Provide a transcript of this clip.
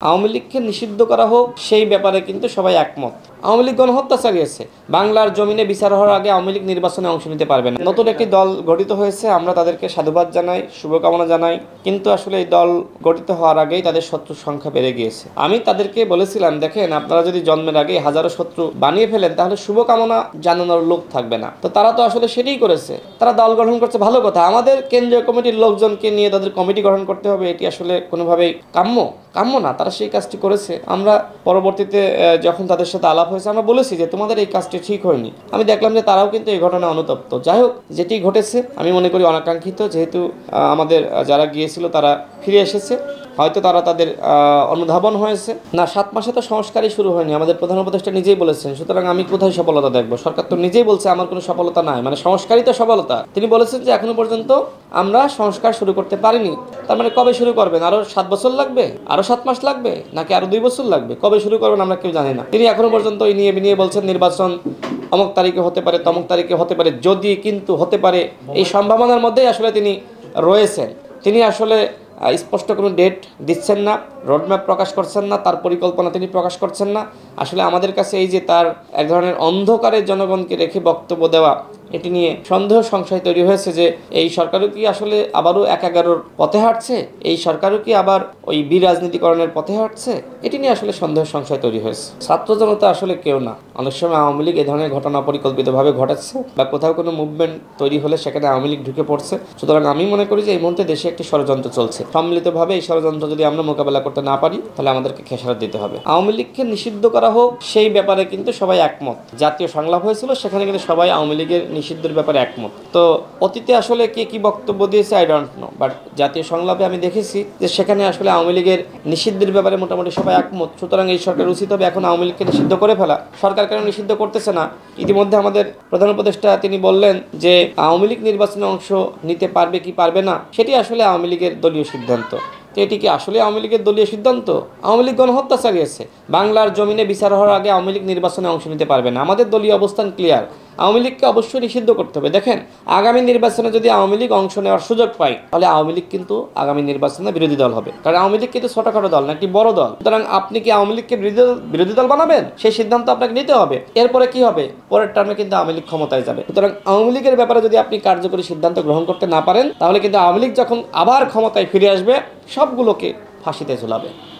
আওয়ামী লীগকে নিষিদ্ধ করা হোক সেই ব্যাপারে কিন্তু সবাই একমত। আওয়ামী লীগ গণহত্যা চালিয়েছে, বাংলার জমিনে বিচার হওয়ার আগে আওয়ামী লীগ নির্বাচনে অংশ নিতে পারবে না। নতুন একটি দল গঠিত হয়েছে, আমরা তাদেরকে সাধুবাদ জানাই, শুভকামনা জানাই, কিন্তু আসলে এই দল গঠিত হওয়ার আগেই তাদের শত্রুর সংখ্যা বেড়ে গিয়েছে। আমি তাদেরকে বলেছিলাম, দেখেন, আপনারা যদি জন্মের আগে হাজারো শত্রু বানিয়ে ফেলেন তাহলে শুভকামনা জানানোর লোক থাকবে না। তো তারা তো আসলে সেটাই করেছে, তারা দল গঠন করছে, ভালো কথা। আমাদের কেন্দ্রীয় কমিটির লোকজনকে নিয়ে তাদের কমিটি গঠন করতে হবে, এটি আসলে কোনোভাবেই কাম্য না। তারা সেই কাজটি করেছে। আমরা পরবর্তীতে যখন তাদের সাথে আলাপ হয়েছে আমরা বলেছি যে তোমাদের এই কাজটি ঠিক হয়নি। আমি দেখলাম যে তারাও কিন্তু এই ঘটনায় অনুতপ্ত। যাই হোক, যেটি ঘটেছে আমি মনে করি অনাকাঙ্ক্ষিত, যেহেতু আমাদের যারা গিয়েছিল তারা ফিরে এসেছে, হয়তো তারা তাদের অনুধাবন হয়েছে না। 7 মাসে তো সংস্কারই শুরু হয়নি, আমাদের প্রধান উপদেষ্টা নিজেই বলেছেন। সুতরাং আমি কোথায় সফলতা দেখব? সরকার তো নিজেই বলছে আমার কোনো সফলতা নাই, মানে সংস্কারই তো সফলতা। তিনি বলেছেন যে এখনো পর্যন্ত আমরা সংস্কার শুরু করতে পারিনি। তার মানে কবে শুরু করবেন? আরো 7 বছর লাগবে, আরো 7 মাস লাগবে, নাকি আরো 2 বছর লাগবে? কবে শুরু করবেন আমরা কেউ জানি না। তিনি এখনো পর্যন্ত এই নিয়ে বলছেন নির্বাচন অমুক তারিখে হতে পারে, তমুক তারিখে হতে পারে, যদি, কিন্তু, হতে পারে, এই সম্ভাবনার মধ্যেই আসলে তিনি রয়েছেন। তিনি আসলে স্পষ্ট কোনো ডেট দিচ্ছেন না, রোডম্যাপ প্রকাশ করছেন না, তার পরিকল্পনা তিনি প্রকাশ করছেন না। আসলে আমাদের কাছে এই যে তার এক ধরনের অন্ধকারের জনগণকে রেখে বক্তব্য দেওয়া, এটি নিয়ে সন্দেহ সংশয় তৈরি হয়েছে যে এই সরকারও কি আসলে আবারও 1-11-র পথে হাঁটছে, এই সরকারও কি আবার ওই বিরাজনীতিকরণের পথে হাঁটছে, এটি নিয়ে আসলে সন্দেহ সংশয় তৈরি হয়েছে। ছাত্র জনতা আসলে কেউ না, অনেক সময় আওয়ামী লীগ এই ধরনের ঘটনা পরিকল্পিতভাবে ঘটাচ্ছে, বা কোথাও কোনো মুভমেন্ট তৈরি হলে সেখানে আওয়ামী লীগ ঢুকে পড়ছে। সুতরাং আমি মনে করি যে এই মুহূর্তে দেশে একটি ষড়যন্ত্র চলছে। সম্মিলিতভাবে এই ষড়যন্ত্র যদি আমরা মোকাবেলা করতে না পারি তাহলে আমাদেরকে খেসারত দিতে হবে। আওয়ামী লীগকে নিষিদ্ধ করা হোক সেই ব্যাপারে কিন্তু সবাই একমত। জাতীয় সংলাপ হয়েছিল, সেখানে কিন্তু সবাই আওয়ামী লীগের নিষিদ্ধের ব্যাপারে একমত। তো অতীতে আসলে কে কি বক্তব্য দিয়েছে আই ডোন্ট নো, বাট জাতীয় সংলাপে আমি দেখেছি যে সেখানে আসলে আওয়ামী লীগের নিষিদ্ধের ব্যাপারে মোটামুটি সবাই একমত। সুতরাং এই সরকার উচিত হবে এখন আওয়ামী লীগকে নিষিদ্ধ করে ফেলা। সরকার কেন নিষিদ্ধ করতেছে না? ইতিমধ্যে আমাদের প্রধান উপদেষ্টা তিনি বললেন যে আওয়ামী লীগ নির্বাচনে অংশ নিতে পারবে কি পারবে না সেটি আসলে আওয়ামী লীগের দলীয় সিদ্ধান্ত। তো এটি কি আসলে আওয়ামী লীগের দলীয় সিদ্ধান্ত? আওয়ামী লীগ গণহত্যা চালিয়েছে, বাংলার জমিনে বিচার হওয়ার আগে আওয়ামী লীগ নির্বাচনে অংশ নিতে পারবে না। আমাদের দলীয় অবস্থান ক্লিয়ার, আওয়ামী লীগকে অবশ্যই নিষিদ্ধ করতে হবে। দেখেন, আগামী নির্বাচনে যদি আওয়ামী লীগ অংশ নেওয়ার সুযোগ পায় তাহলে আওয়ামী লীগ কিন্তু আগামী নির্বাচনে বিরোধী দল হবে, কারণ আওয়ামী লীগ কিন্তু ছোটখাটো দল না, একটি বড় দল। সুতরাং আপনি কি আওয়ামী লীগকে বিরোধী দল বানাবেন? সেই সিদ্ধান্ত আপনাকে নিতে হবে। এরপরে কি হবে? পরের টার্মে কিন্তু আওয়ামী লীগ ক্ষমতায় যাবে। সুতরাং আওয়ামী লীগের ব্যাপারে যদি আপনি কার্যকরী সিদ্ধান্ত গ্রহণ করতে না পারেন তাহলে কিন্তু আওয়ামী লীগ যখন আবার ক্ষমতায় ফিরে আসবে সবগুলোকে ফাঁসিতে ঝুলাবে।